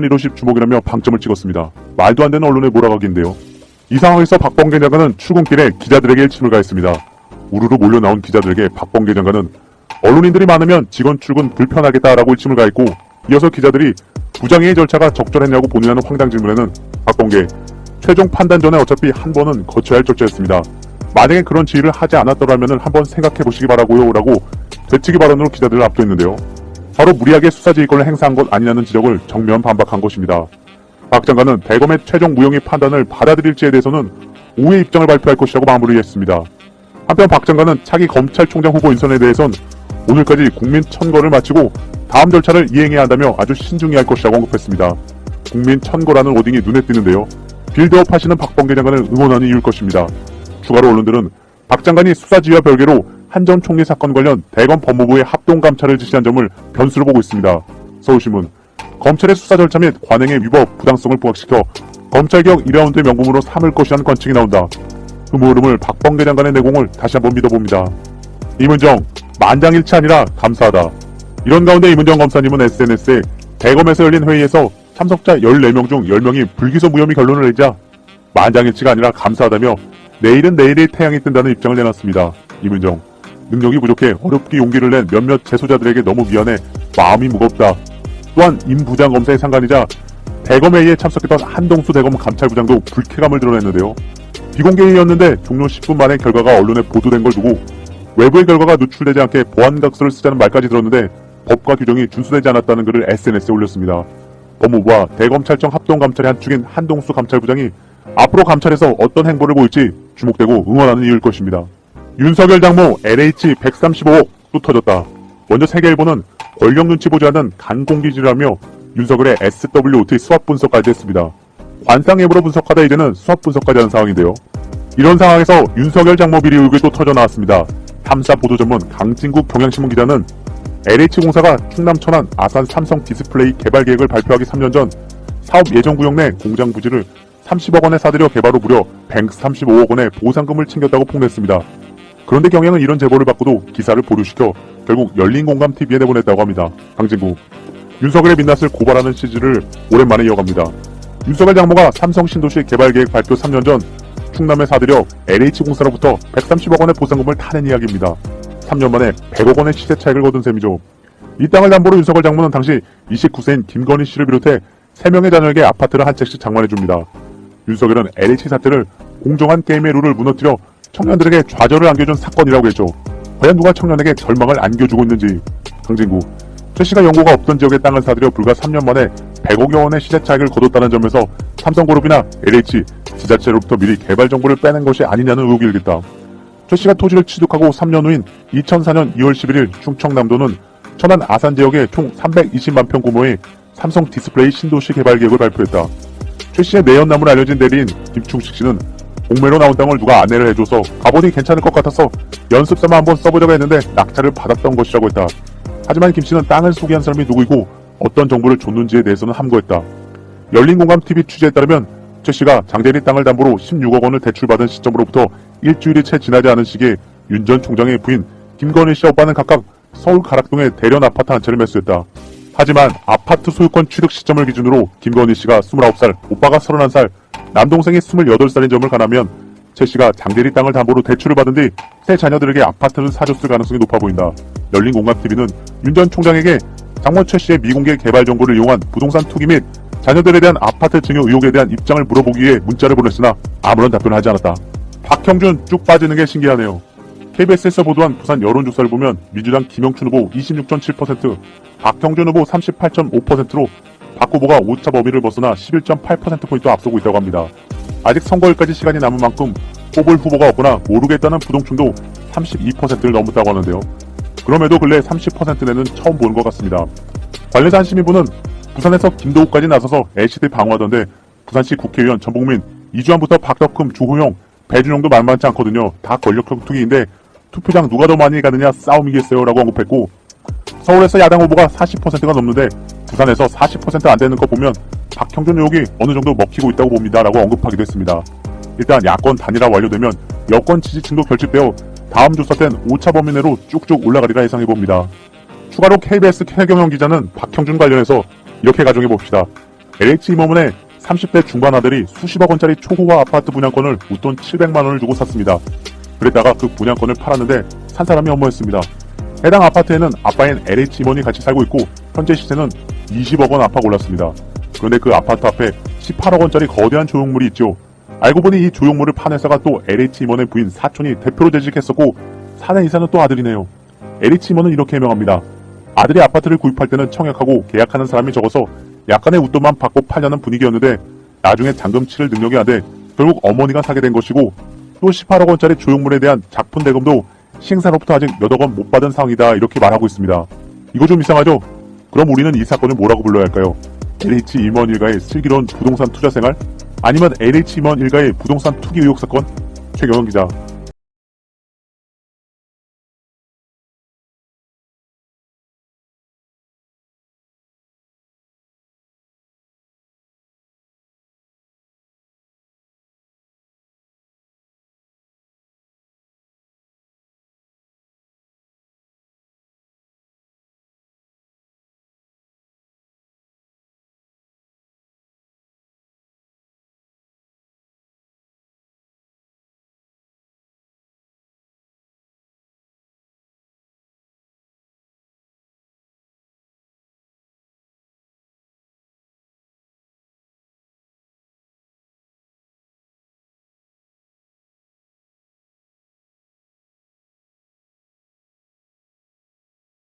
리더십 주목이라며 방점을 찍었습니다. 말도 안 되는 언론의 몰아가기인데요. 이 상황에서 박범계 장관은 출근길에 기자들에게 일침을 가했습니다. 우르르 몰려 나온 기자들에게 박범계 장관은 언론인들이 많으면 직원 출근 불편하겠다라고 일침을 가했고, 이어서 기자들이 부장회의 절차가 적절했냐고 본인하는 황당 질문에는 박범계, 최종 판단 전에 어차피 한 번은 거쳐야 할 절차였습니다. 만약에 그런 지휘를 하지 않았더라면 한번 생각해보시기 바라고요 라고 되치기 발언으로 기자들을 압도했는데요. 바로 무리하게 수사지휘권을 행사한 것 아니냐는 지적을 정면 반박한 것입니다. 박 장관은 대검의 최종 무용의 판단을 받아들일지에 대해서는 오해 입장을 발표할 것이라고 마무리했습니다. 한편 박 장관은 차기 검찰총장 후보 인선에 대해선 오늘까지 국민 천거를 마치고 다음 절차를 이행해야 한다며 아주 신중히 할 것이라고 언급했습니다. 국민 천거라는 워딩이 눈에 띄는데요. 빌드업 하시는 박범계 장관을 응원하는 이유일 것입니다. 추가로 언론들은 박 장관이 수사지휘와 별개로 한 전 총리 사건 관련 대검 법무부의 합동감찰을 지시한 점을 변수로 보고 있습니다. 서울신문, 검찰의 수사 절차 및 관행의 위법, 부당성을 부각시켜 검찰개혁 2라운드의 명분으로 삼을 것이라는 관측이 나온다. 흐물흐물 박범계 장관의 내공을 다시 한번 믿어봅니다. 이문정, 만장일치 아니라 감사하다. 이런 가운데 이문정 검사님은 SNS에 대검에서 열린 회의에서 참석자 14명 중 10명이 불기소 무혐의 결론을 내자 만장일치가 아니라 감사하다며 내일은 내일의 태양이 뜬다는 입장을 내놨습니다. 이문정, 능력이 부족해 어렵게 용기를 낸 몇몇 재소자들에게 너무 미안해 마음이 무겁다. 또한 임 부장 검사의 상관이자 대검회의에 참석했던 한동수 대검 감찰부장도 불쾌감을 드러냈는데요. 비공개 회의였는데 종료 10분 만에 결과가 언론에 보도된 걸 두고 외부의 결과가 누출되지 않게 보안각서를 쓰자는 말까지 들었는데 법과 규정이 준수되지 않았다는 글을 SNS에 올렸습니다. 법무부와 대검찰청 합동감찰의 한 축인 한동수 감찰부장이 앞으로 감찰에서 어떤 행보를 보일지 주목되고 응원하는 이유일 것입니다. 윤석열 장모 LH 135억 또 터졌다. 먼저 세계일보는 권력 눈치 보지 않는 간공기질하며 윤석열의 SWOT 수합 분석까지 했습니다. 관상 앱으로 분석하다 이제는 수합 분석까지 하는 상황인데요. 이런 상황에서 윤석열 장모 비리 의혹이 또 터져 나왔습니다. 탐사 보도 전문 강진국 경향신문 기자는 LH공사가 충남 천안 아산 삼성 디스플레이 개발 계획을 발표하기 3년 전 사업 예정 구역 내 공장 부지를 30억 원에 사들여 개발 후 무려 135억 원의 보상금을 챙겼다고 폭로했습니다. 그런데 경향은 이런 제보를 받고도 기사를 보류시켜 결국 열린공감TV에 내보냈다고 합니다. 강진국, 윤석열의 민낯을 고발하는 시즌을 오랜만에 이어갑니다. 윤석열 장모가 삼성 신도시 개발 계획 발표 3년 전 충남에 사들여 LH공사로부터 130억 원의 보상금을 타낸 이야기입니다. 3년 만에 100억 원의 시세 차익을 거둔 셈이죠. 이 땅을 담보로 윤석열 장모는 당시 29세인 김건희 씨를 비롯해 3명의 자녀에게 아파트를 한 채씩 장만해줍니다. 윤석열은 LH 사태를 공정한 게임의 룰을 무너뜨려 청년들에게 좌절을 안겨준 사건이라고 했죠. 과연 누가 청년에게 절망을 안겨주고 있는지. 강진구, 최 씨가 연고가 없던 지역의 땅을 사들여 불과 3년 만에 100억여 원의 시세 차익을 거뒀다는 점에서 삼성그룹이나 LH, 지자체로부터 미리 개발 정보를 빼낸 것이 아니냐는 의혹이 일겠다. 최 씨가 토지를 취득하고 3년 후인 2004년 2월 11일 충청남도는 천안 아산 지역에 총 320만 평 규모의 삼성 디스플레이 신도시 개발 계획을 발표했다. 최 씨의 내연남으로 알려진 대리인 김충식 씨는 공매로 나온 땅을 누가 안내를 해줘서 가보니 괜찮을 것 같아서 연습삼아 한번 써보자고 했는데 낙찰을 받았던 것이라고 했다. 하지만 김 씨는 땅을 소개한 사람이 누구이고 어떤 정보를 줬는지에 대해서는 함구했다. 열린공감TV 취재에 따르면 최 씨가 장대리 땅을 담보로 16억 원을 대출받은 시점으로부터 일주일이 채 지나지 않은 시기에 윤 전 총장의 부인 김건희 씨 오빠는 각각 서울 가락동의 대련 아파트 한 채를 매수했다. 하지만 아파트 소유권 취득 시점을 기준으로 김건희 씨가 29살, 오빠가 31살, 남동생이 28살인 점을 가하면 최 씨가 장대리 땅을 담보로 대출을 받은 뒤 새 자녀들에게 아파트를 사줬을 가능성이 높아 보인다. 열린공감TV는 윤 전 총장에게 장모 최 씨의 미공개 개발 정보를 이용한 부동산 투기 및 자녀들에 대한 아파트 증여 의혹에 대한 입장을 물어보기 위해 문자를 보냈으나 아무런 답변을 하지 않았다. 박형준 쭉 빠지는 게 신기하네요. KBS에서 보도한 부산 여론조사를 보면 민주당 김영춘 후보 26.7%, 박형준 후보 38.5%로 박 후보가 오차 범위를 벗어나 11.8%포인트 앞서고 있다고 합니다. 아직 선거일까지 시간이 남은 만큼 뽑을 후보가 없거나 모르겠다는 부동층도 32%를 넘었다고 하는데요. 그럼에도 근래 30%내는 처음 보는 것 같습니다. 관련자 한 시민분은 부산에서 김도욱까지 나서서 LCD 방어하던데 부산시 국회의원 전복민, 이주환부터 박덕흠, 주호영, 배준영도 만만치 않거든요. 다 권력형 투기인데 투표장 누가 더 많이 가느냐 싸움이겠어요 라고 언급했고, 서울에서 야당 후보가 40%가 넘는데 부산에서 40% 안 되는 거 보면 박형준 의혹이 어느 정도 먹히고 있다고 봅니다 라고 언급하기도 했습니다. 일단 야권 단일화 완료되면 여권 지지층도 결집되어 다음 조사 땐 오차 범위 내로 쭉쭉 올라가리라 예상해봅니다. 추가로 KBS 최경영 기자는 박형준 관련해서 이렇게 가정해봅시다. LH 임원의 30대 중반 아들이 수십억 원짜리 초호화 아파트 분양권을 웃돈 700만 원을 주고 샀습니다. 그랬다가 그 분양권을 팔았는데 산 사람이 엄마였습니다. 해당 아파트에는 아빠인 LH 임원이 같이 살고 있고 현재 시세는 20억 원 안팎 올랐습니다. 그런데 그 아파트 앞에 18억 원짜리 거대한 조형물이 있죠. 알고 보니 이 조형물을 판 회사가 또 LH 임원의 부인 사촌이 대표로 재직했었고 사내 이사는 또 아들이네요. LH 임원은 이렇게 해명합니다. 아들이 아파트를 구입할 때는 청약하고 계약하는 사람이 적어서 약간의 웃돈만 받고 팔려는 분위기였는데 나중에 잔금 치를 능력이 안 돼 결국 어머니가 사게 된 것이고 또 18억 원짜리 조형물에 대한 작품 대금도 시행사로부터 아직 몇억 원 못 받은 상황이다 이렇게 말하고 있습니다. 이거 좀 이상하죠? 그럼 우리는 이 사건을 뭐라고 불러야 할까요? LH 임원 일가의 슬기로운 부동산 투자 생활? 아니면 LH 임원 일가의 부동산 투기 의혹 사건? 최경영 기자.